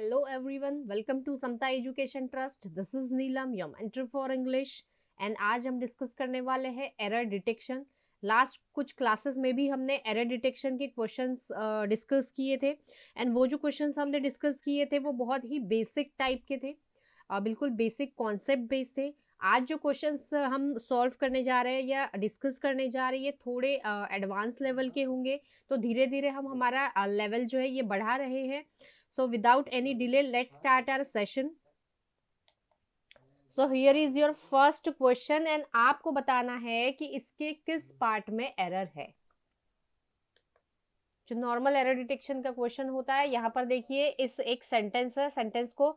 Hello everyone, welcome to Samta Education Trust. This is Neelam, your mentor for English. And आज हम discuss करने वाले हैं error detection. Last कुछ classes में भी हमने एरर डिटेक्शन के क्वेश्चंस डिस्कस किए थे. एंड वो जो क्वेश्चंस हमने डिस्कस किए थे वो बहुत ही बेसिक टाइप के थे, बिल्कुल बेसिक कॉन्सेप्ट बेस्ड थे. आज जो क्वेश्चंस हम सॉल्व करने जा रहे हैं या डिस्कस करने जा रहे हैं ये थोड़े एडवांस लेवल के होंगे. तो धीरे धीरे हम हमारा लेवल जो है ये बढ़ा रहे हैं. So without any delay, let's start our session. So here is your first question and आपको बताना है कि इसके किस पार्ट में एरर है. जो नॉर्मल एरर डिटेक्शन का क्वेश्चन होता है, यहाँ पर देखिए इस एक सेंटेंस है, सेंटेंस को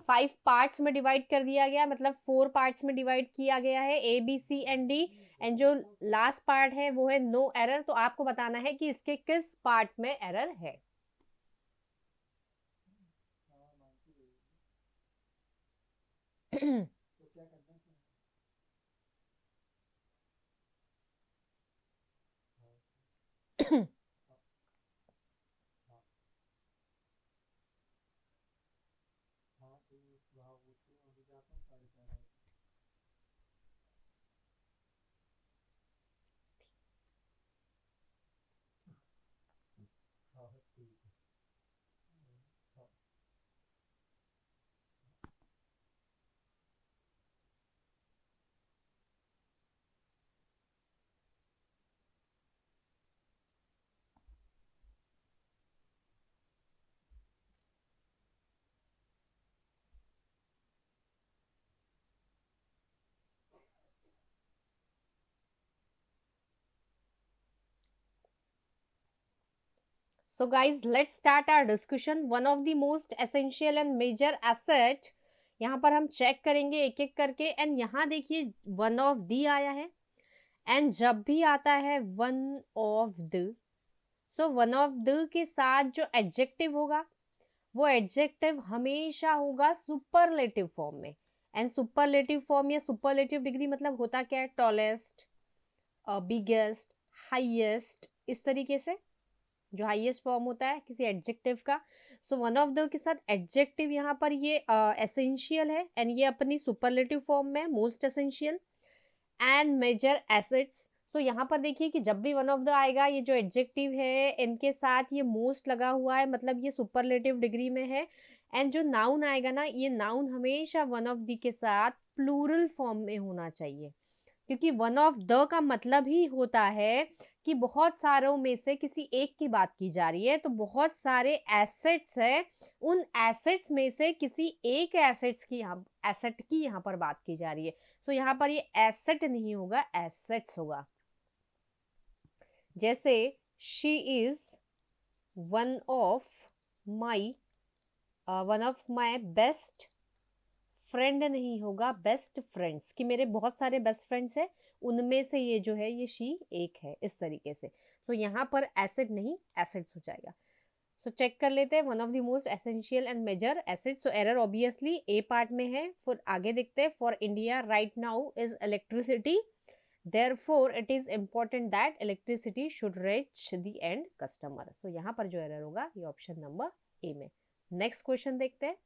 5 पार्ट्स में डिवाइड कर दिया गया, मतलब 4 पार्ट्स में डिवाइड किया गया है, A B C and D. And जो लास्ट पार्ट है वो है नो एरर. तो आपको बताना है कि इसके किस पार्ट में एरर है. So guys, let's start our discussion. One of the most essential and major asset, यहाँ पर हम चेक करेंगे एक एक करके. एंड यहाँ देखिए वन ऑफ दी आया है. एंड जब भी आता है one of the, so one of the के साथ जो एडजेक्टिव होगा वो एडजेक्टिव हमेशा होगा सुपरलेटिव फॉर्म में. एंड सुपरलेटिव फॉर्म या सुपरलेटिव डिग्री मतलब होता क्या है, टॉलेस्ट, बिगेस्ट, हाईएस्ट, इस तरीके से जो हाईएस्ट फॉर्म होता है किसी एडजेक्टिव का. सो वन ऑफ द के साथ एडजेक्टिव यहाँ पर ये एसेंशियल है एंड ये अपनी सुपरलेटिव फॉर्म में most essential. And major assets, तो यहाँ पर देखिए कि जब भी वन ऑफ द आएगा ये जो एडजेक्टिव है इनके साथ ये मोस्ट लगा हुआ है, मतलब ये सुपरलेटिव डिग्री में है. एंड जो नाउन आएगा ना, ये नाउन हमेशा वन ऑफ द के साथ प्लूरल फॉर्म में होना चाहिए, क्योंकि वन ऑफ द का मतलब ही होता है कि बहुत सारों में से किसी एक की बात की जा रही है. तो बहुत सारे एसेट्स है, उन एसेट्स में से किसी एक एसेट की यहाँ पर बात की जा रही है. तो यहाँ पर ये एसेट नहीं होगा, एसेट्स होगा. जैसे she is one of my best friend नहीं होगा, बेस्ट फ्रेंड्स, कि मेरे बहुत सारे बेस्ट फ्रेंड्स हैं उनमें से ये जो है ये शी एक है, इस तरीके से. तो यहाँ पर एसेट नहीं एसेट्स हो जाएगा. तो चेक कर लेते हैं one of the most essential and major assets. तो एरर ऑब्वियसली ए पार्ट में है. फिर आगे देखते हैं, for India right now is electricity, therefore it is important that electricity should reach the end customer. So यहाँ पर जो एरर होगा ये ऑप्शन नंबर ए में. नेक्स्ट क्वेश्चन देखते हैं.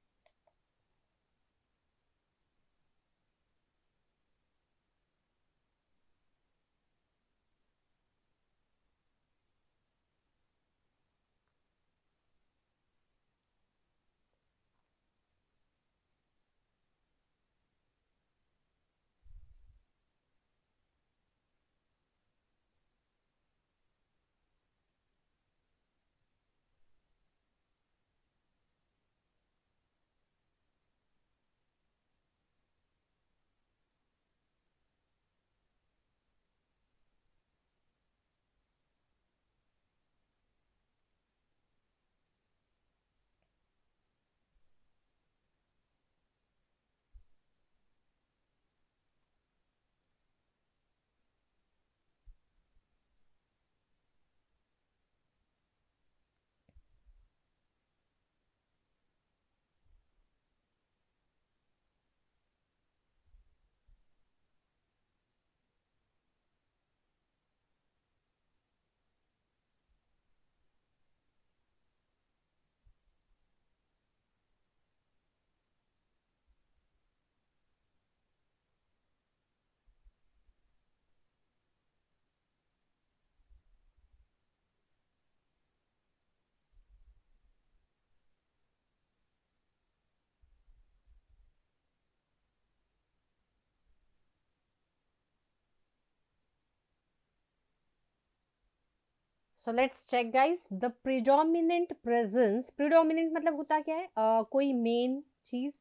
So let's check guys, the predominant presence, predominant मतलब होता क्या है, कोई मेन चीज,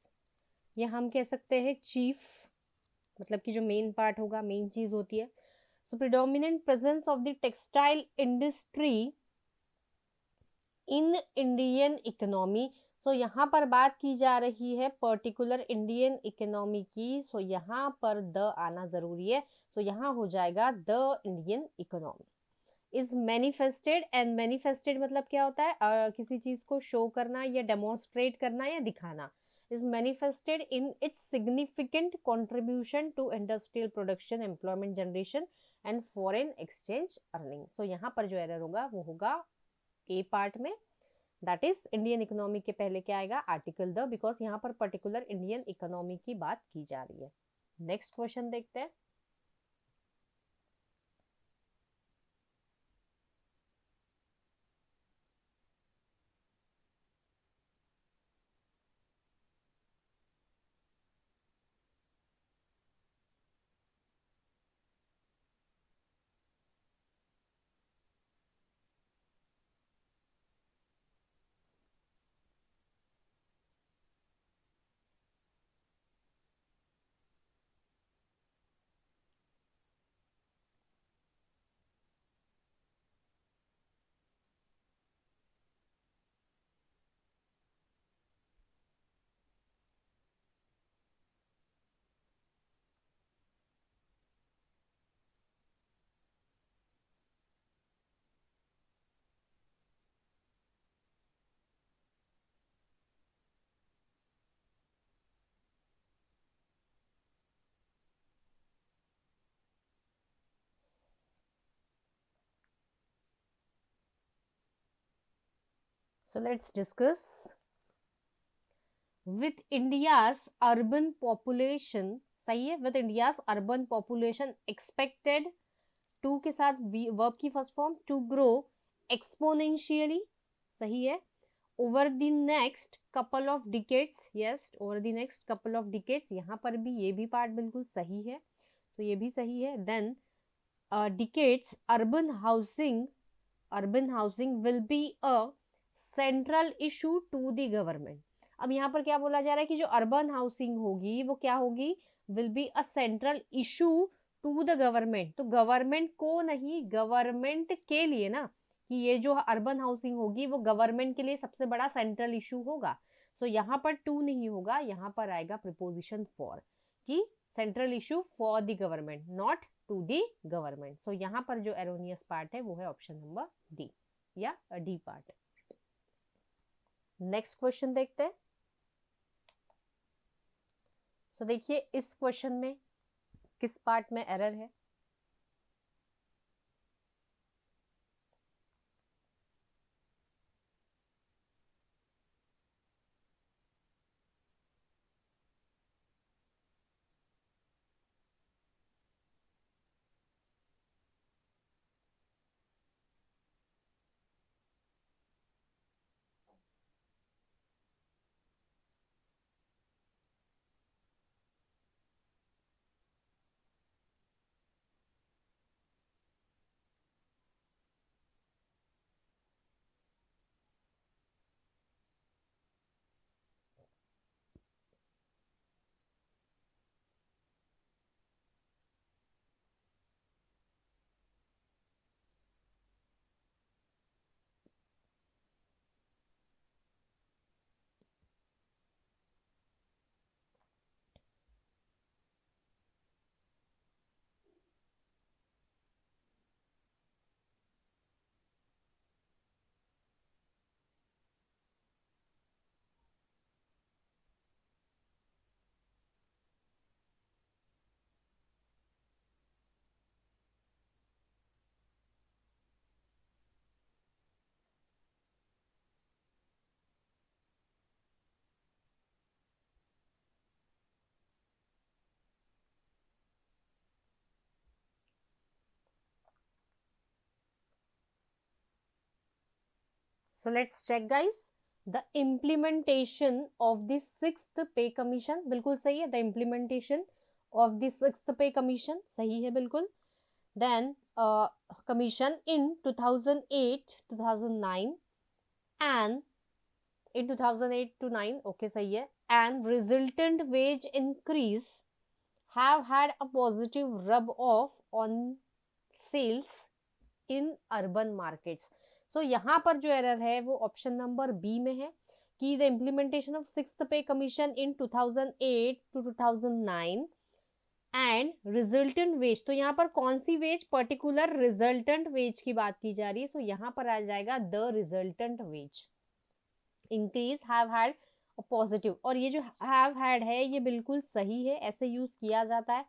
या हम कह सकते हैं चीफ, मतलब कि जो मेन पार्ट होगा, मेन चीज होती है. So predominant presence of the textile industry in Indian economy. So यहाँ पर बात की जा रही है पर्टिकुलर इंडियन इकोनॉमी की. सो यहाँ पर द आना जरूरी है. सो यहाँ हो जाएगा the Indian economy is manifested. And manifested मतलब क्या होता है, किसी चीज को शो करना या डेमोन्स्ट्रेट करना या दिखाना. Is manifested in its significant contribution to industrial production, employment generation and foreign exchange earning. So यहाँ पर जो एरर होगा वो होगा ए पार्ट में, दैट इज इंडियन इकोनॉमी के पहले क्या आएगा, आर्टिकल द, बिकॉज यहाँ पर पर्टिकुलर इंडियन इकोनॉमी की बात की जा रही है. नेक्स्ट क्वेश्चन देखते हैं. So let's discuss. With India's urban population, सही है, with India's urban population expected, to के साथ वर्ब की first form, to grow exponentially, सही है, over the next couple of decades. Yes, over the next couple of decades, यहाँ पर भी ये भी पार्ट बिल्कुल सही है, तो ये भी सही है. Then decades urban housing will be a central issue to the government. अब यहाँ पर क्या बोला जा रहा है कि जो अर्बन हाउसिंग होगी वो क्या होगी, will be a central issue to the government. तो गवर्नमेंट को नहीं, गवर्नमेंट के लिए ना, कि ये जो अर्बन हाउसिंग होगी वो गवर्नमेंट के लिए सबसे बड़ा सेंट्रल इशू होगा. तो यहाँ पर टू नहीं होगा, यहाँ पर आएगा प्रिपोजिशन फॉर, कि central issue for the government, not to the government. So यहाँ पर जो एरोनियस पार्ट है वो है ऑप्शन नंबर डी, या डी पार्ट. नेक्स्ट क्वेश्चन देखते हैं. सो देखिए इस क्वेश्चन में किस पार्ट में एरर है. So let's check guys. The implementation of the sixth pay commission, बिल्कुल सही है. The implementation of the sixth pay commission सही है बिल्कुल. Then commission in 2008 2009 and in 2008 to 9, okay सही है, and resultant wage increase have had a positive rub off on sales in urban markets. So यहाँ पर जो एरर है वो ऑप्शन नंबर बी में है कि the implementation of sixth pay commission in 2008 to 2009 and resultant wage, तो यहाँ पर कौन सी वेज, पर्टिकुलर रिजल्टेंट वेज की बात की जा रही है, सो यहाँ पर आ जाएगा the resultant wage increase have had positive, और ये जो हैव हैड है ये बिल्कुल सही है, ऐसे यूज किया जाता है,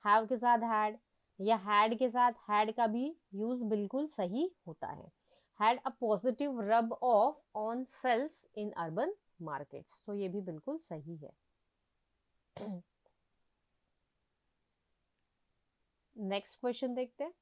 हैव के साथ हैड या हैड के साथ हैड का भी यूज बिल्कुल सही होता है, had a positive rub off on sales in urban markets, तो ये भी बिल्कुल सही है। नेक्स्ट क्वेश्चन देखते हैं।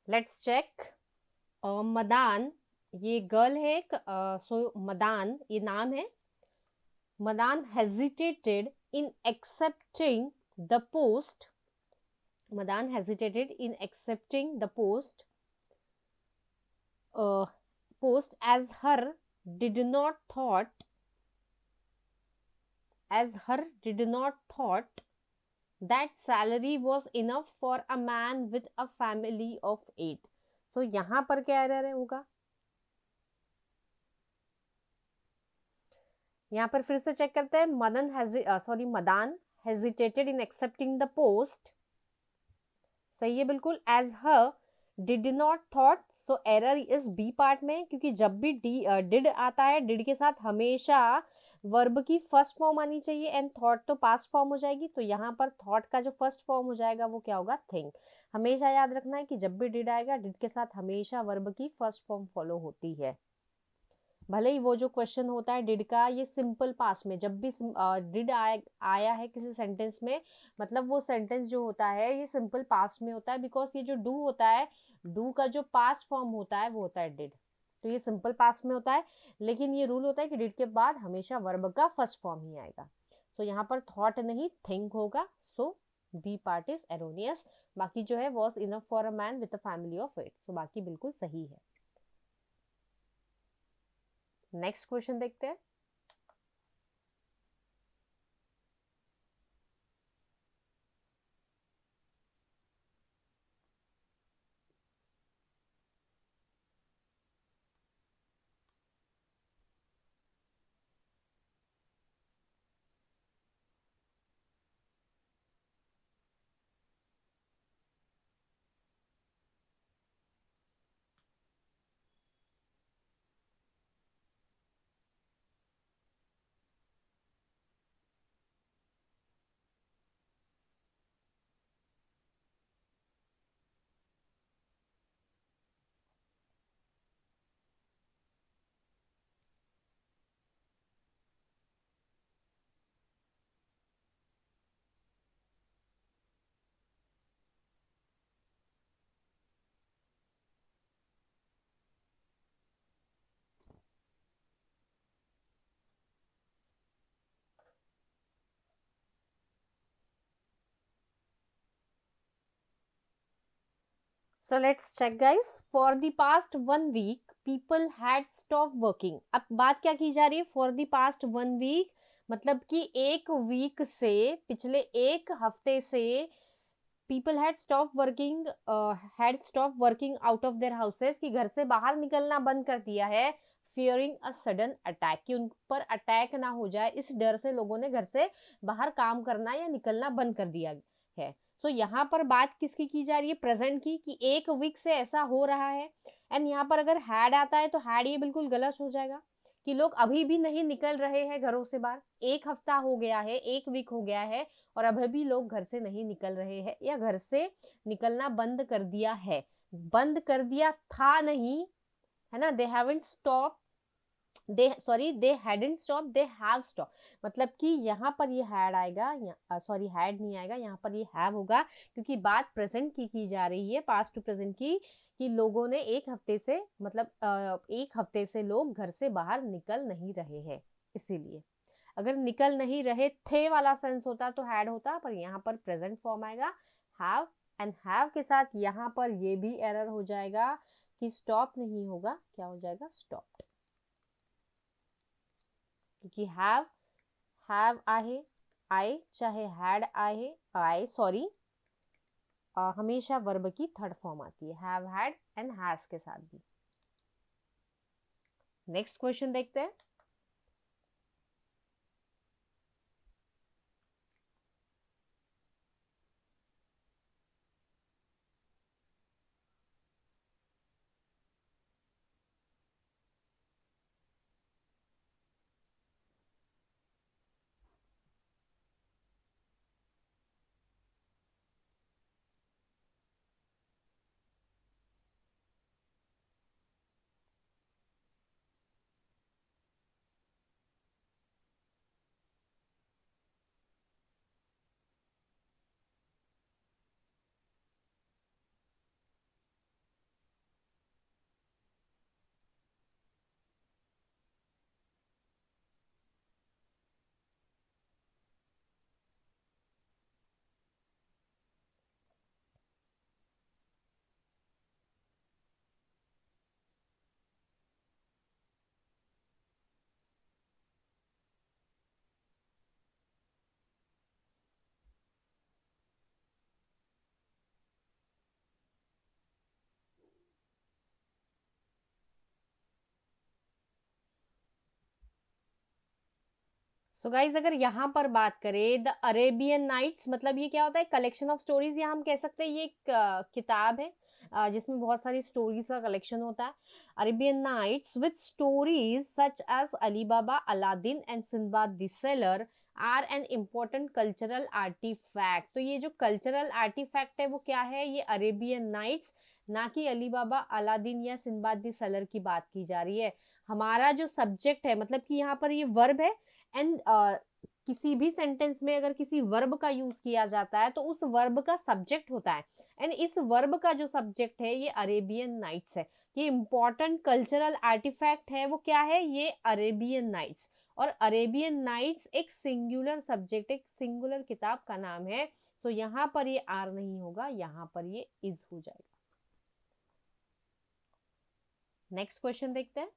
Let's check. मदान, ये गर्ल है, सो मदान ये नाम है, Madan hesitated in accepting the post, Madan hesitated in accepting the post as her did not thought that salary was enough for a man with a family of 8, तो यहाँ पर क्या एरर होगा, यहाँ पर फिर से चेक करते हैं। Madan hesitated in accepting the post, सही है बिल्कुल, as her did not thought, so error is B part में, क्योंकि जब भी डिड आता है, डिड के साथ हमेशा वर्ब की फर्स्ट फॉर्म आनी चाहिए एंड थॉट तो पास्ट फॉर्म हो जाएगी, तो यहाँ पर थॉट का जो फर्स्ट फॉर्म हो जाएगा वो क्या होगा, थिंक। हमेशा याद रखना है कि जब भी डिड आएगा, डिड के साथ हमेशा वर्ब की फर्स्ट फॉर्म फॉलो होती है। भले ही वो जो क्वेश्चन होता है डिड का, ये सिंपल पास्ट में, जब भी डिड आया है किसी सेंटेंस में, मतलब वो सेंटेंस जो होता है ये सिंपल पास्ट में होता है, बिकॉज ये जो डू होता है, डू का जो पास्ट फॉर्म होता है वो होता है डिड, तो ये सिंपल पास्ट में होता है, लेकिन ये रूल होता है कि डिड के बाद हमेशा वर्ब का फर्स्ट फॉर्म ही आएगा, तो यहाँ पर थॉट नहीं थिंक होगा, सो बी पार्ट इज एरोनियस। बाकी जो है was enough for a man with a family of 8, तो बाकी बिल्कुल सही है। नेक्स्ट क्वेश्चन देखते हैं। So let's check guys. For the past 1 week people had stopped working. अब बात क्या की जा रही है? For the past 1 week मतलब कि एक वीक से, पिछले एक हफ्ते से people had stopped working out of their houses, कि घर से बाहर निकलना बंद कर दिया है, fearing a sudden attack, कि उन पर अटैक ना हो जाए, इस डर से लोगों ने घर से बाहर काम करना या निकलना बंद कर दिया है। तो यहाँ पर बात किसकी की जा रही है? प्रेजेंट की, कि एक वीक से ऐसा हो रहा है। एंड यहाँ पर अगर हैड आता है तो हैड ये बिल्कुल गलत हो जाएगा, कि लोग अभी भी नहीं निकल रहे हैं घरों से बाहर। एक हफ्ता हो गया है, एक वीक हो गया है, और अभी भी लोग घर से नहीं निकल रहे हैं या घर से निकलना बंद कर दिया है। बंद कर दिया था नहीं, है ना। They haven't stop, they hadn't stop, they have stop. मतलब कि यहाँ पर ये हैड आएगा, सॉरी हैड नहीं आएगा, यहाँ पर ये हैव होगा, क्योंकि बात प्रेजेंट की जा रही है, पास्ट टू प्रेजेंट की, कि लोगों ने एक हफ्ते से, मतलब एक हफ्ते से लोग घर से बाहर निकल नहीं रहे हैं। इसीलिए अगर निकल नहीं रहे थे वाला सेंस होता तो हैड होता, पर यहाँ पर प्रेजेंट फॉर्म आएगा हैव। एंड हैव के साथ यहाँ पर ये भी एरर हो जाएगा कि स्टॉप नहीं होगा, क्या हो जाएगा? स्टॉप। क्योंकि हैव आहे, आई चाहे हैड आहे, आई सॉरी, हमेशा वर्ब की थर्ड फॉर्म आती है, हैव, हैड एंड हैज के साथ भी। नेक्स्ट क्वेश्चन देखते हैं। सो गाइज अगर यहाँ पर बात करें द अरेबियन नाइट्स, मतलब ये क्या होता है? कलेक्शन ऑफ स्टोरीज, या हम कह सकते हैं ये एक किताब है जिसमें बहुत सारी स्टोरीज का कलेक्शन होता है। Arabian Nights with stories such as Ali Baba, Aladdin and Sindbad the sailor are an important cultural artifact. तो ये जो कल्चरल आर्टिफैक्ट है वो क्या है? ये अरेबियन नाइट्स, ना कि अली बाबा, अलादीन या सिंदबाद द सेलर की बात की जा रही है। हमारा जो सब्जेक्ट है, मतलब कि यहाँ पर ये वर्ब है, एंड किसी भी सेंटेंस में अगर किसी वर्ब का यूज किया जाता है तो उस वर्ब का सब्जेक्ट होता है, एंड इस वर्ब का जो सब्जेक्ट है ये अरेबियन नाइट्स है। ये इंपॉर्टेंट कल्चरल आर्टिफैक्ट है, वो क्या है? ये अरेबियन नाइट्स। और अरेबियन नाइट्स एक सिंगुलर सब्जेक्ट, एक सिंगुलर किताब का नाम है। तो यहाँ पर ये आर नहीं होगा, यहाँ पर ये इज हो जाएगा। नेक्स्ट क्वेश्चन देखते हैं।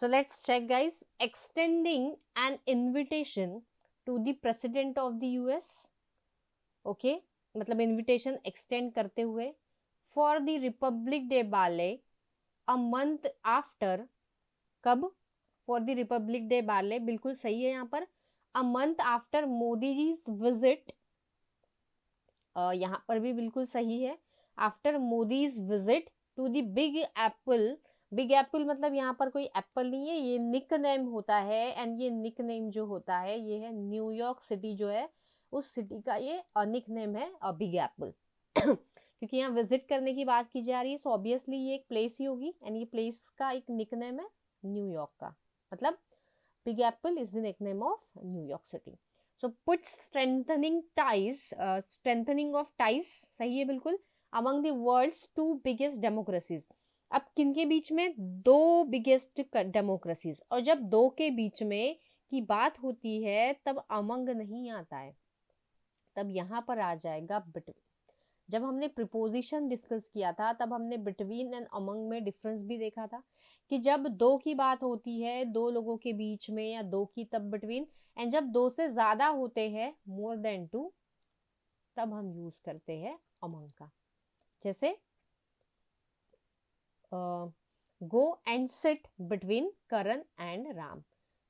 So let's check guys. Extending an invitation to the president of the US. Okay, मतलब invitation extend करते हुए for the Republic Day ballet a month after. कब? For the Republic Day ballet, बिल्कुल सही है यहाँ पर. A month after Modi's visit. यहाँ पर भी बिल्कुल सही है. After Modi's visit to the Big Apple. Big Apple मतलब यहाँ पर कोई एप्पल नहीं है, ये निक नेम होता है. एंड ये निक नेम जो होता है ये है न्यूयॉर्क सिटी जो है उस सिटी का ये निक नेम है बिग एप्पल. क्योंकि यहाँ विजिट करने की बात की जा रही है, सो ऑब्वियसली ये एक प्लेस ही होगी. एंड ये प्लेस का एक निक नेम है न्यूयॉर्क का. मतलब Big Apple is the nick name of New York city. So put strengthening of ties सही है बिल्कुल. Among the world's 2 biggest democracies. अब किनके बीच में? 2 बिगेस्ट डेमोक्रेसीज. और जब 2 के बीच में की बात होती है तब अमंग नहीं आता है, तब यहाँ पर आ जाएगा बिटवीन. जब हमने प्रिपोजिशन डिस्कस किया था तब हमने बिटवीन एंड अमंग में डिफरेंस भी देखा था कि जब 2 की बात होती है 2 लोगों के बीच में या 2 की, तब बिटवीन. एंड जब 2 से ज्यादा होते हैं मोर देन 2, तब हम यूज करते हैं अमंग का. जैसे go and sit between Karan and Ram.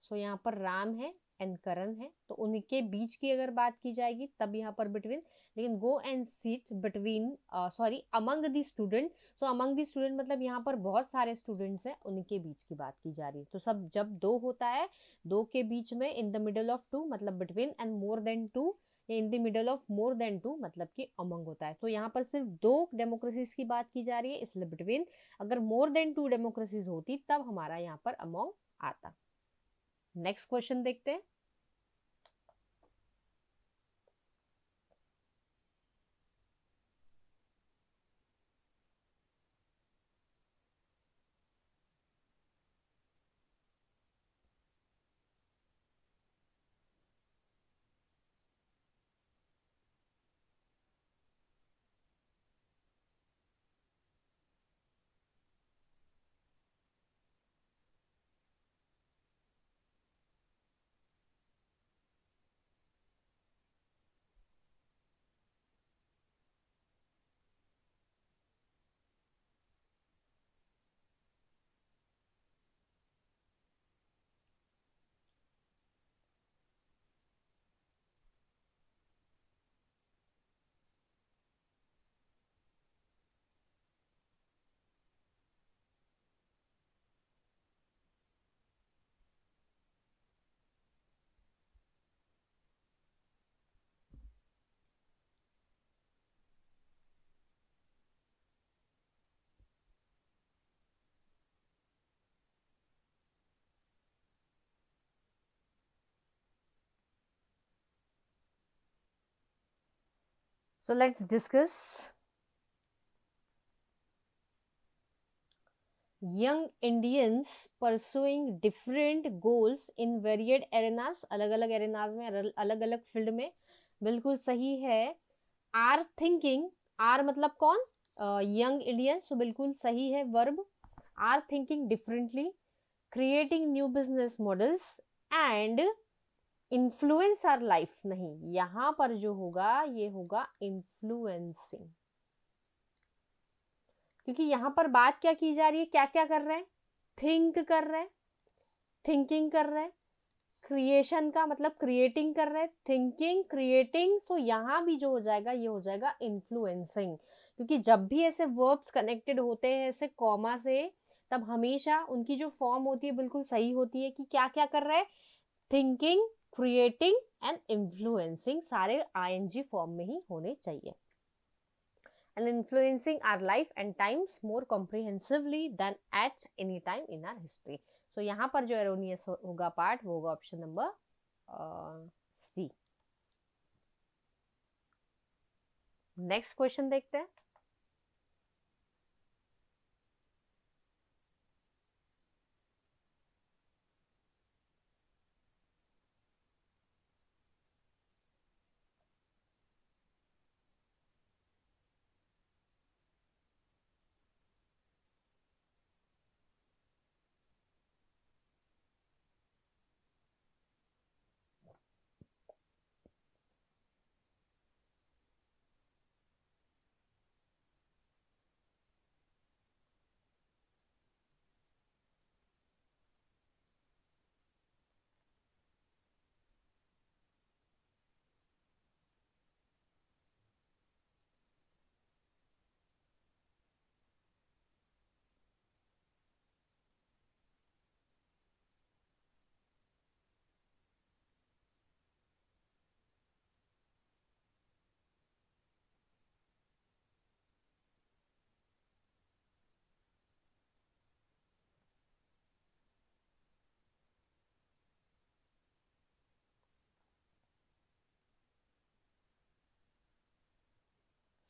So यहाँ पर राम है एंड करण है, तो उनके बीच की अगर बात की जाएगी तब यहाँ पर बिटवीन. लेकिन गो and sit between among the student. So among the student मतलब यहाँ पर बहुत सारे स्टूडेंट्स हैं, उनके बीच की बात की जा रही है. तो सब जब 2 होता है 2 के बीच में इन द मिडल ऑफ 2 मतलब between. And more than 2 in the middle of more than 2 मतलब कि अमंग होता है. तो यहाँ पर सिर्फ 2 डेमोक्रेसीज की बात की जा रही है इसलिए बिटवीन. अगर मोर देन 2 डेमोक्रेसीज होती तब हमारा यहाँ पर अमंग आता. नेक्स्ट क्वेश्चन देखते हैं. So let's discuss. Young Indians pursuing different goals in varied arenas. अलग अलग एरेनाज में अलग अलग फील्ड में. बिल्कुल सही है. Are thinking. आर मतलब कौन? Young Indians. सो बिल्कुल सही है verb. Are thinking differently, creating new business models and influence our life. नहीं, यहां पर जो होगा ये होगा इन्फ्लुएंसिंग. क्योंकि यहां पर बात क्या की जा रही है, क्या क्या कर रहे हैं? थिंक कर रहे हैं, थिंकिंग कर रहे हैं. क्रिएशन का मतलब क्रिएटिंग कर रहे हैं, थिंकिंग क्रिएटिंग. सो यहाँ भी जो हो जाएगा ये हो जाएगा इन्फ्लुएंसिंग. क्योंकि जब भी ऐसे वर्ब्स कनेक्टेड होते हैं ऐसे कॉमा से, तब हमेशा उनकी जो फॉर्म होती है बिल्कुल सही होती है कि क्या क्या कर रहे हैं. थिंकिंग, क्रिएटिंग एंड इन्फ्लुएंसिंग सारे आईएनजी फॉर्म में ही होने चाहिए. And influencing our life and times more comprehensively than at any time in our history. So यहाँ पर जो erroneous होगा पार्ट वो होगा option number C. Next question देखते हैं.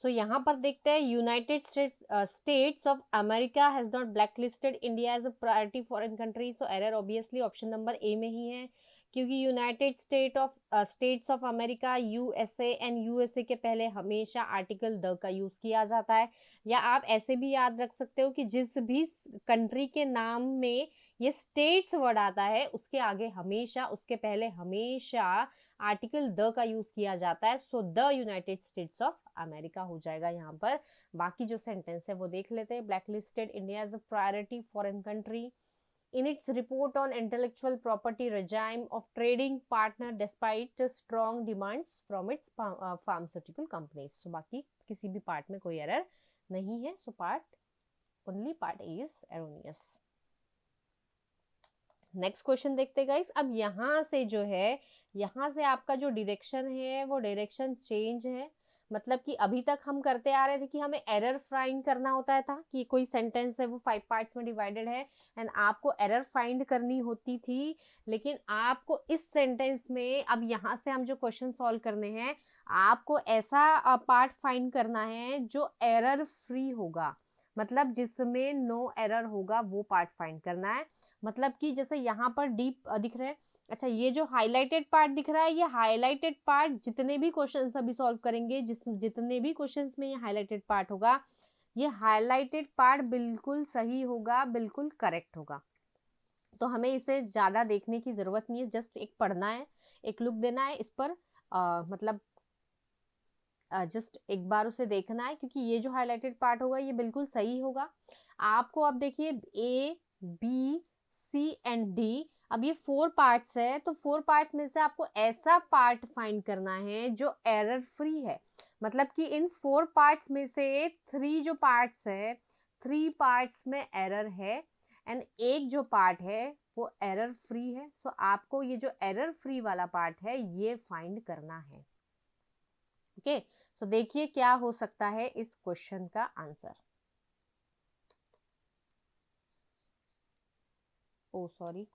सो यहाँ पर देखते हैं United States of America has not black listed India as a priority foreign country. So error obviously option number A में ही है, क्योंकि United States of America USA and USA के पहले हमेशा आर्टिकल द का यूज किया जाता है। या आप ऐसे भी याद रख सकते हो कि जिस भी कंट्री के नाम में ये स्टेट्स वर्ड आता है उसके आगे हमेशा, उसके पहले हमेशा आर्टिकल द का यूज किया जाता है। So the United States of America हो जाएगा यहाँ पर। बाकी जो सेंटेंस है वो देख लेते हैं। Black listed India as a priority foreign country in its report on intellectual property regime of trading partner despite strong demands from its pharmaceutical companies। so बाकी किसी भी पार्ट में कोई एरर नहीं है। so only part A is erroneous। Next question देखते guys. अब यहाँ से जो है, यहाँ से आपका जो डायरेक्शन है वो डायरेक्शन चेंज है। मतलब कि अभी तक हम करते आ रहे थे कि हमें एरर फाइंड करना होता था कि कोई सेंटेंस है वो 5 पार्ट्स में डिवाइडेड है एंड आपको एरर फाइंड करनी होती थी। लेकिन आपको इस सेंटेंस में, अब यहाँ से हम जो क्वेश्चन सॉल्व करने हैं, आपको ऐसा पार्ट फाइंड करना है जो एरर फ्री होगा, मतलब जिसमें नो एरर होगा, वो पार्ट फाइंड करना है। मतलब कि जैसे यहाँ पर डीप दिख रहा है, अच्छा ये जो हाईलाइटेड पार्ट दिख रहा है, ये हाईलाइटेड पार्ट जितने भी क्वेश्चंस अभी सॉल्व करेंगे, जितने भी क्वेश्चंस में ये हाईलाइटेड पार्ट होगा, ये हाईलाइटेड पार्ट बिल्कुल सही होगा, बिल्कुल करेक्ट होगा। तो हमें इसे ज्यादा देखने की जरूरत नहीं है, जस्ट एक पढ़ना है, एक लुक देना है इस पर, मतलब जस्ट एक बार उसे देखना है, क्योंकि ये जो हाईलाइटेड पार्ट होगा ये बिल्कुल सही होगा। आपको अब देखिए A B C and D, अब ये 4 पार्ट्स है, तो 4 पार्ट्स में से आपको ऐसा पार्ट फाइंड करना है जो एरर फ्री है। मतलब कि इन 4 पार्ट्स में से 3 जो पार्ट्स है, 3 पार्ट्स में एरर है एंड एक जो पार्ट है वो एरर फ्री है। तो आपको ये जो एरर फ्री वाला पार्ट है ये फाइंड करना है। ओके, तो देखिए क्या हो सकता है इस क्वेश्चन का answer. Oh sorry,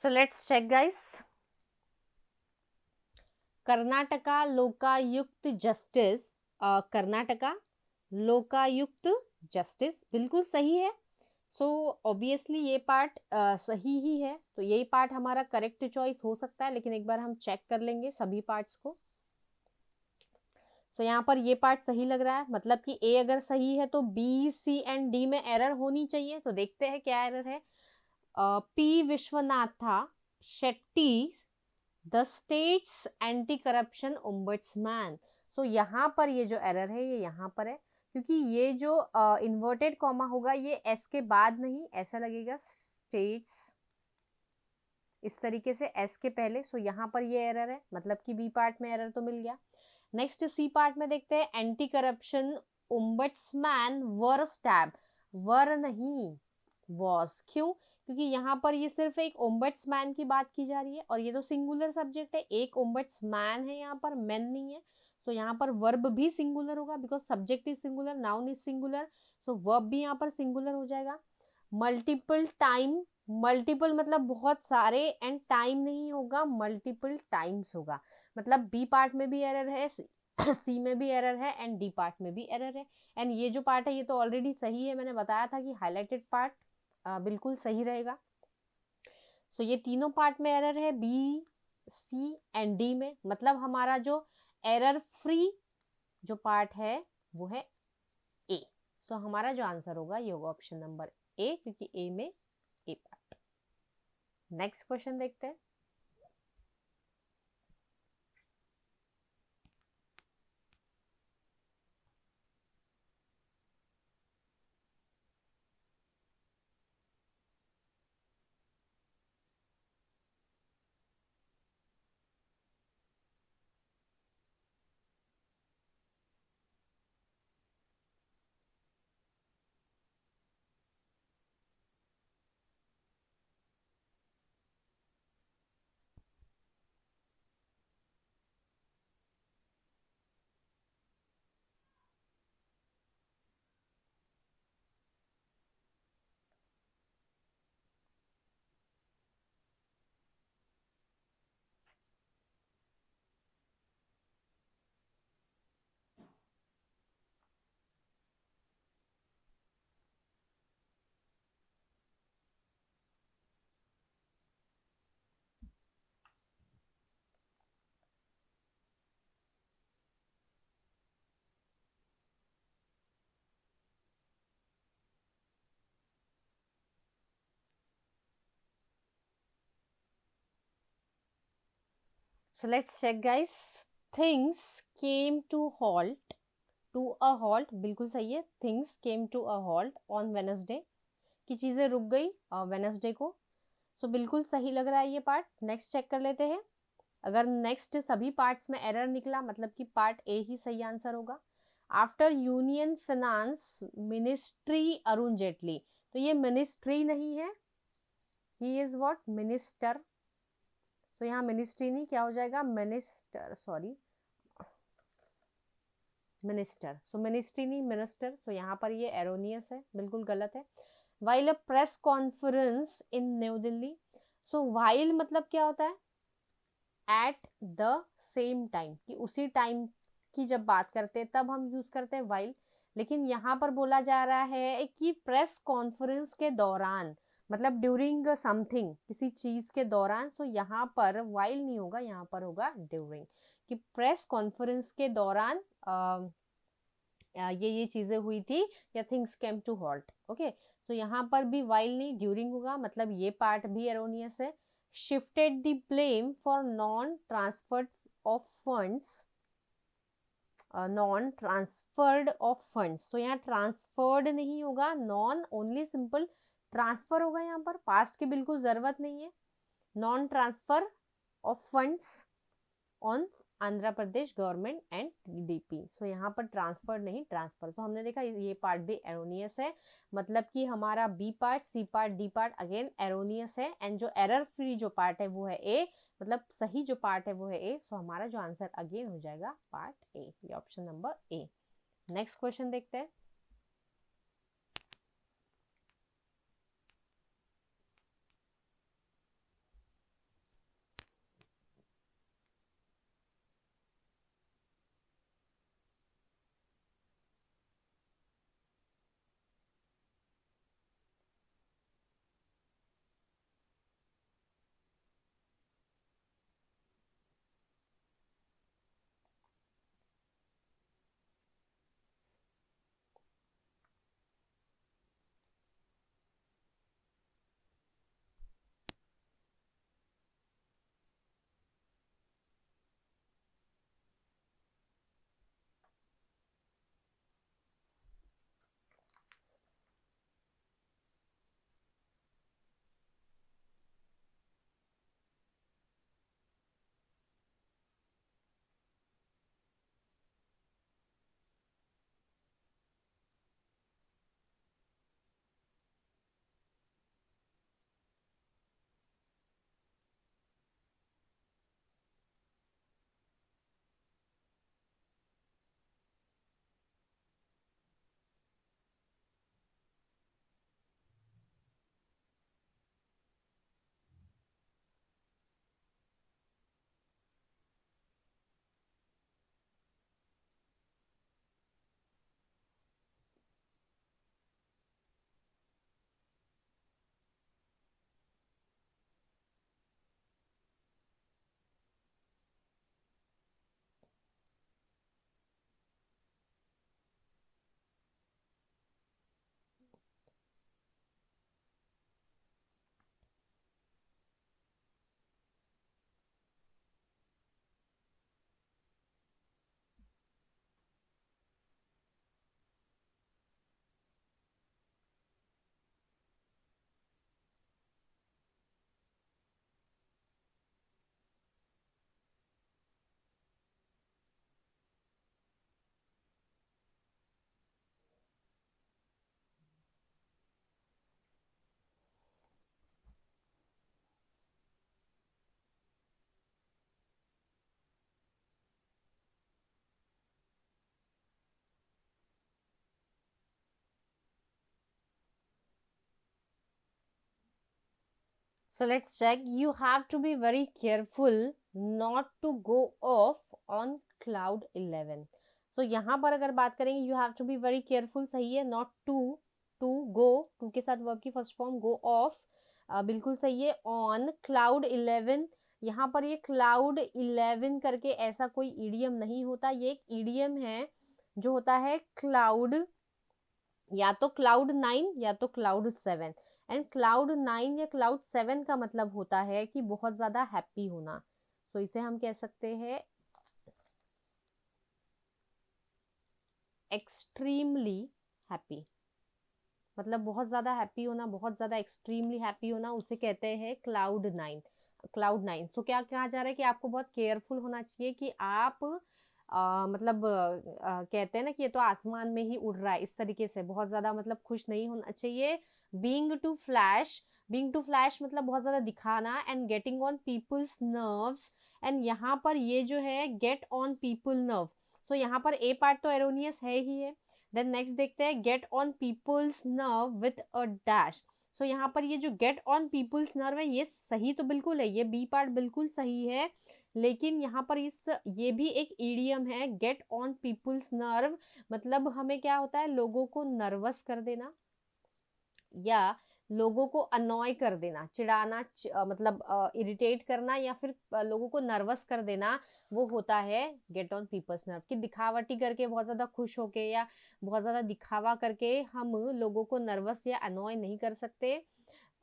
so let's check guys. Karnataka Lokayukta justice, Karnataka Lokayukta justice बिल्कुल सही है। सो ऑब्वियसली ये पार्ट सही ही है, तो यही पार्ट हमारा करेक्ट चॉइस हो सकता है, लेकिन एक बार हम चेक कर लेंगे सभी पार्ट्स को। सो यहाँ पर ये पार्ट सही लग रहा है, मतलब कि ए अगर सही है तो बी सी एंड डी में एरर होनी चाहिए। तो देखते हैं क्या एरर है। P Vishwanatha Shetty the states anti corruption ombudsman. So यहाँ पर ये जो एरर है ये यहाँ पर है, क्योंकि ये जो इन्वर्टेड कॉमा होगा ये एस के बाद नहीं, ऐसा लगेगा स्टेट्स, इस तरीके से एस के पहले। सो यहाँ पर ये एरर है, मतलब कि बी पार्ट में एरर तो मिल गया। नेक्स्ट सी पार्ट में देखते हैं, एंटी करप्शन ओम्बड्समैन वर स्टैब, वर नहीं वॉज। क्यों? क्योंकि यहाँ पर ये सिर्फ एक ओम्बड्समैन की बात की जा रही है और ये तो सिंगुलर सब्जेक्ट है, एक ओम्बड्समैन है यहाँ पर, मैन नहीं है। तो यहाँ पर वर्ब भी सिंगुलर होगा, because subject is singular, noun is singular, so verb भी यहाँ पर सिंगुलर हो जाएगा। मल्टीपल टाइम, मल्टीपल मतलब बहुत सारे, एंड टाइम नहीं होगा, मल्टीपल टाइम्स होगा। मतलब बी पार्ट में भी एरर है, सी में भी एरर है एंड डी पार्ट में भी एरर है। एंड ये जो पार्ट है ये तो ऑलरेडी सही है, मैंने बताया था कि हाईलाइटेड पार्ट बिल्कुल सही रहेगा। सो ये तीनों पार्ट में एरर है, बी, सी एंड डी में, मतलब हमारा जो एरर फ्री जो पार्ट है वो है ए। सो हमारा जो आंसर होगा ये होगा ऑप्शन नंबर ए, क्योंकि ए में ए पार्ट। नेक्स्ट क्वेश्चन देखते हैं। So let's check guys. Things came to halt, to a halt, बिल्कुल सही है। Things came to a halt on Wednesday, कि चीजें रुक गई वेनसडे को। सो बिल्कुल सही लग रहा है ये पार्ट। नेक्स्ट चेक कर लेते हैं। अगर नेक्स्ट सभी पार्ट्स में एरर निकला मतलब कि पार्ट ए ही सही आंसर होगा। After union finance ministry Arun Jaitley, तो ये मिनिस्ट्री नहीं है, ही इज व्हाट, मिनिस्टर। तो यहाँ मिनिस्ट्री नहीं, क्या हो जाएगा, मिनिस्टर, सॉरी मिनिस्टर। सो मिनिस्ट्री नहीं, मिनिस्टर। सो यहाँ पर ये एरोनियस है, बिल्कुल गलत है। While a press conference in new Delhi, so while मतलब क्या होता है, एट द सेम टाइम, कि उसी टाइम की जब बात करते हैं तब हम यूज करते हैं वाइल। लेकिन यहाँ पर बोला जा रहा है कि प्रेस कॉन्फ्रेंस के दौरान, मतलब ड्यूरिंग समथिंग, किसी चीज के दौरान। सो यहाँ पर वाइल नहीं होगा, यहाँ पर होगा ड्यूरिंग, कि प्रेस कॉन्फ्रेंस के दौरान ये चीजें हुई थी, या things came to halt. Okay, so यहाँ पर भी वाइल नहीं, ड्यूरिंग होगा, मतलब ये पार्ट भी एरोनियस है। Shifted the blame for non transferred of funds, non transferred of funds, तो यहाँ ट्रांसफर्ड नहीं होगा, नॉन ओनली सिंपल ट्रांसफर होगा। यहाँ पर पास्ट की बिल्कुल जरूरत नहीं है। Non transfer of funds on Andhra Pradesh government and TDP. So यहाँ पर ट्रांसफर नहीं, ट्रांसफर। तो हमने देखा ये पार्ट भी एरोनियस है, मतलब कि हमारा B part, C part, D part again erroneous है। एंड जो एरर फ्री जो पार्ट है वो है ए, मतलब सही जो पार्ट है वो है ए। सो हमारा जो आंसर अगेन हो जाएगा पार्ट ए, ये ऑप्शन नंबर ए। नेक्स्ट क्वेश्चन देखते हैं। So let's check. You have to be very careful not to go off on cloud 11. So यहाँ पर अगर बात करेंगे you have to be very careful, सही है. Not to go, to के साथ verb की first form go off, बिल्कुल सही है. On cloud 11, यहाँ पर ये cloud 11 करके ऐसा कोई idiom नहीं होता. ये एक idiom है जो होता है cloud, या तो क्लाउड 9 या तो क्लाउड 7. एंड क्लाउड 9 या क्लाउड 7 का मतलब होता है कि बहुत ज्यादा हैप्पी होना. तो इसे हम कह सकते हैं एक्सट्रीमली हैप्पी. मतलब बहुत ज्यादा हैप्पी होना, बहुत ज्यादा एक्सट्रीमली हैप्पी होना, उसे कहते हैं क्लाउड 9. क्लाउड 9. सो क्या कहा जा रहा है कि आपको बहुत केयरफुल होना चाहिए कि आप मतलब कहते हैं ना कि ये तो आसमान में ही उड़ रहा है, इस तरीके से बहुत ज्यादा मतलब खुश नहीं होना चाहिए. Being too flash, being too flash मतलब बहुत ज्यादा दिखाना. And getting on people's nerves. And यहाँ पर ये जो है get on people nerve, so यहाँ पर ए पार्ट तो एरोनियस है ही है. देन नेक्स्ट देखते हैं get on people's nerve with a dash. So यहाँ पर ये जो गेट ऑन पीपल्स नर्व है ये सही तो बिल्कुल है, ये बी पार्ट बिल्कुल सही है. लेकिन यहाँ पर इस ये भी एक ईडियम है, गेट ऑन पीपल्स नर्व. मतलब हमें क्या होता है, लोगों को नर्वस कर देना या लोगों को अनॉय कर देना, चिढ़ाना, मतलब इरिटेट करना या फिर लोगों को नर्वस कर देना, वो होता है गेट ऑन पीपल्स नर्व. कि दिखावटी करके बहुत ज्यादा खुश होके या बहुत ज्यादा दिखावा करके हम लोगों को नर्वस या अनॉय नहीं कर सकते.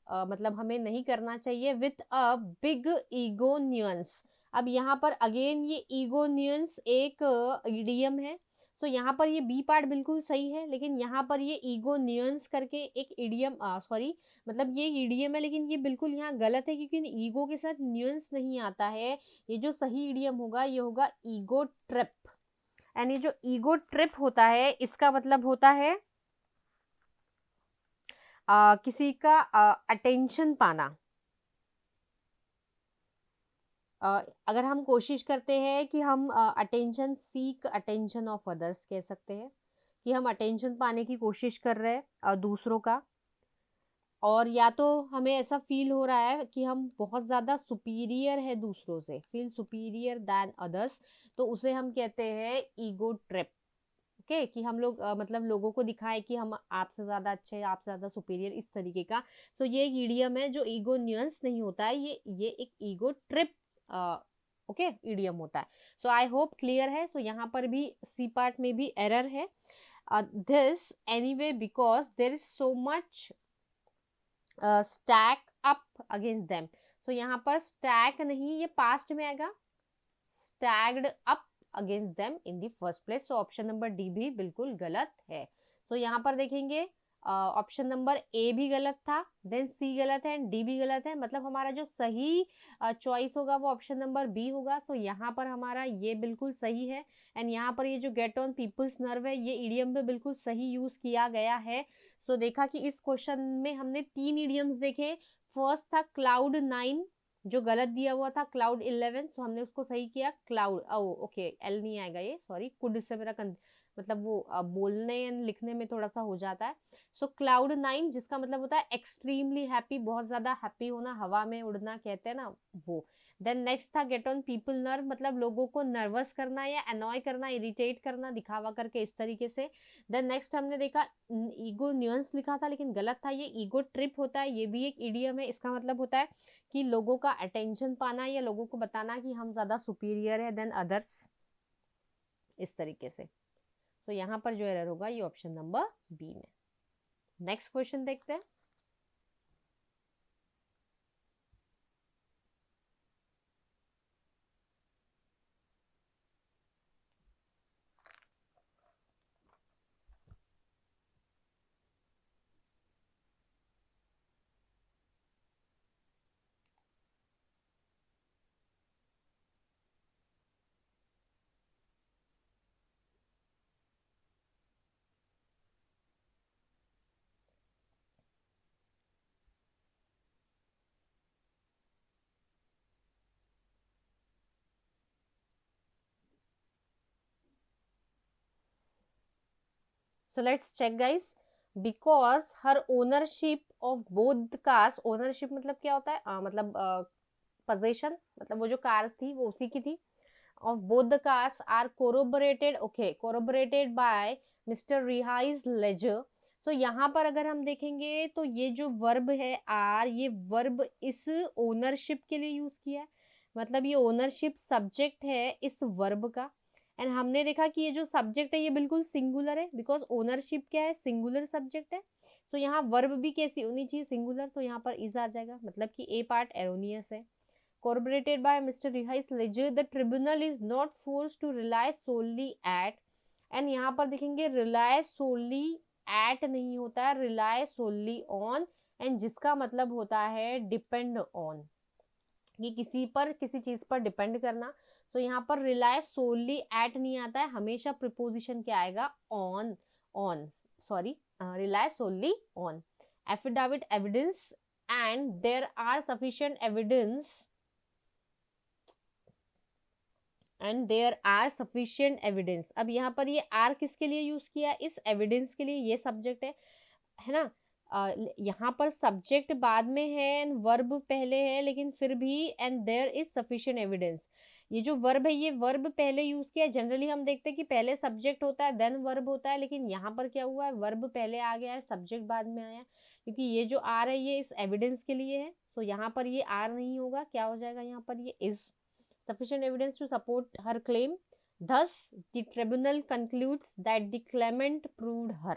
मतलब हमें नहीं करना चाहिए with a big ego nuance. अब यहाँ पर अगेन ये ईगो न्यूएंस एक ईडियम है. तो यहाँ पर ये बी पार्ट बिल्कुल सही है, लेकिन यहाँ पर ये ईगो न्यूएंस करके एक इडियम, सॉरी, मतलब ये इडियम है लेकिन ये बिल्कुल यहाँ गलत है क्योंकि ईगो के साथ न्यूएंस नहीं आता है. ये जो सही इडियम होगा ये होगा ईगो ट्रिप. एंड ये जो ईगो ट्रिप होता है इसका मतलब होता है किसी का अटेंशन पाना. अगर हम कोशिश करते हैं कि हम attention seek attention of others कह सकते हैं कि हम अटेंशन पाने की कोशिश कर रहे हैं दूसरों का. और या तो हमें ऐसा फील हो रहा है कि हम बहुत ज़्यादा सुपीरियर है दूसरों से, फील सुपीरियर दैन अदर्स, तो उसे हम कहते हैं ईगो ट्रिप. ओके, कि हम लोग मतलब लोगों को दिखाए कि हम आपसे ज़्यादा अच्छे हैं, आपसे ज़्यादा सुपीरियर, इस तरीके का. तो ये एक ईडियम है जो ईगो न्यूएंस नहीं होता है, ये एक ईगो ट्रिप ओके ईडियम होता है. सो आई होप क्लियर है. सो यहाँ पर भी सी पार्ट में भी एरर है. This anyway because there is so much stack up against them. So यहाँ पर स्टैक नहीं, ये पास्ट में आएगा, stagged up against them in the first place. So option number D भी बिल्कुल गलत है. तो यहाँ पर देखेंगे ऑप्शन नंबर ए भी गलत था, देन सी गलत है एंड डी भी गलत है. मतलब हमारा जो सही चॉइस होगा वो ऑप्शन नंबर बी होगा. सो यहाँ पर हमारा ये बिल्कुल सही है. एंड यहाँ पर ये जो गेट ऑन पीपल्स नर्व है ये इडियम पे बिल्कुल सही यूज किया गया है. सो देखा कि इस क्वेश्चन में हमने 3 इडियम्स देखे. फर्स्ट था क्लाउड 9 जो गलत दिया हुआ था, क्लाउड 11, सो हमने उसको सही किया. क्लाउड ओके एल नहीं आएगा ये, सॉरी, कुड से मेरा मतलब वो बोलने एंड लिखने में थोड़ा सा हो जाता है. सो क्लाउड 9 जिसका मतलब होता है एक्सट्रीमली हैप्पी, बहुत ज्यादा हैप्पी होना, हवा में उड़ना कहते हैं ना वो. देन नेक्स्ट था गेट ऑन पीपल नर्व, मतलब लोगों को नर्वस करना या अनॉय करना, इरिटेट करना, दिखावा करके, इस तरीके से. देन नेक्स्ट हमने देखा ईगो न्यूएंस लिखा था लेकिन गलत था, ये ईगो ट्रिप होता है, ये भी एक इडियम है. इसका मतलब होता है कि लोगों का अटेंशन पाना या लोगों को बताना कि हम ज्यादा सुपीरियर है देन अदर्स, इस तरीके से. तो यहाँ पर जो एरर होगा ये ऑप्शन नंबर बी में. नेक्स्ट क्वेश्चन देखते हैं. So let's check guys. Because her ownership of both the cars, ownership मतलब क्या होता है, मतलब पोजेशन, मतलब वो जो कार थी वो उसी की थी, of both the cars are corroborated, okay, corroborated by mister रिहाइज लेजर। तो यहाँ पर अगर हम देखेंगे तो ये जो वर्ब है आर, ये वर्ब इस ओनरशिप के लिए यूज किया है, मतलब ये ओनरशिप सब्जेक्ट है इस वर्ब का। एंड हमने देखा कि ये जो सब्जेक्ट है ये बिल्कुल सिंगुलर है, बिकॉज ओनरशिप क्या है, सिंगुलर सब्जेक्ट है। तो यहाँ वर्ब भी कैसी होनी चाहिए, सिंगुलर, तो यहाँ पर इज आ जाएगा, मतलब कि ए पार्ट एरोनियस है। Corroborated by Mr. Rihai's ledger, the tribunal is not forced to rely solely at, and यहाँ पर देखेंगे rely solely at नहीं होता है, rely solely on, and जिसका मतलब होता है depend on, ये किसी पर, किसी चीज पर डिपेंड करना। तो यहाँ पर rely solely at नहीं आता है, हमेशा प्रिपोजिशन क्या आएगा, on, on, sorry, rely solely on। affidavit evidence, and there are sufficient evidence, and there are sufficient evidence. अब यहाँ पर ये आर किसके लिए यूज किया, इस एविडेंस के लिए, ये सब्जेक्ट है ना। यहाँ पर सब्जेक्ट बाद में है एंड वर्ब पहले है, लेकिन फिर भी and there is sufficient evidence, ये जो वर्ब है ये वर्ब पहले यूज किया है। जनरली हम देखते हैं कि पहले सब्जेक्ट होता है देन वर्ब होता है, लेकिन यहाँ पर क्या हुआ है, वर्ब पहले आ गया है, सब्जेक्ट बाद में आया, क्योंकि ये जो आर है ये इस एविडेंस के लिए है। तो यहाँ पर ये आर नहीं होगा, क्या हो जाएगा यहाँ पर, ये is. Sufficient evidence to support her claim. Thus, the tribunal concludes that the claimant proved her.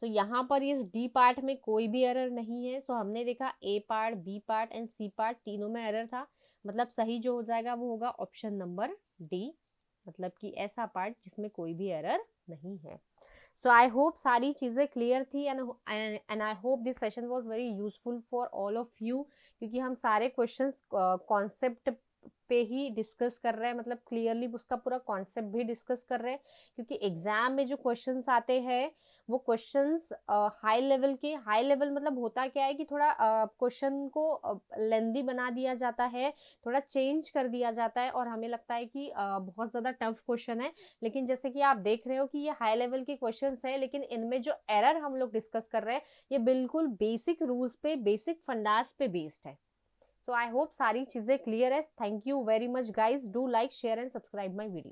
तो यहाँ पर इस डी पार्ट में कोई भी एरर नहीं है। सो हमने देखा A part, B part and C part तीनों में एरर था, मतलब सही जो हो जाएगा वो होगा ऑप्शन नंबर डी, मतलब कि ऐसा पार्ट जिसमें कोई भी एरर नहीं है। सो आई होप सारी चीज़ें क्लियर थी, and I hope this session was very useful for all of you, क्योंकि हम सारे क्वेश्चंस कॉन्सेप्ट पे ही डिस्कस कर रहे हैं, मतलब क्लियरली उसका पूरा कॉन्सेप्ट भी डिस्कस कर रहे हैं, क्योंकि एग्जाम में जो क्वेश्चंस आते हैं वो क्वेश्चंस हाई लेवल के, हाई लेवल मतलब होता क्या है कि थोड़ा क्वेश्चन को लेंदी बना दिया जाता है, थोड़ा चेंज कर दिया जाता है, और हमें लगता है कि बहुत ज़्यादा टफ क्वेश्चन है। लेकिन जैसे कि आप देख रहे हो कि ये हाई लेवल के क्वेश्चंस है, लेकिन इनमें जो एरर हम लोग डिस्कस कर रहे हैं ये बिल्कुल बेसिक रूल्स पे, बेसिक फंडास पे बेस्ड है। सो आई होप सारी चीज़ें क्लियर है। Thank you very much guys, do like share and subscribe my video.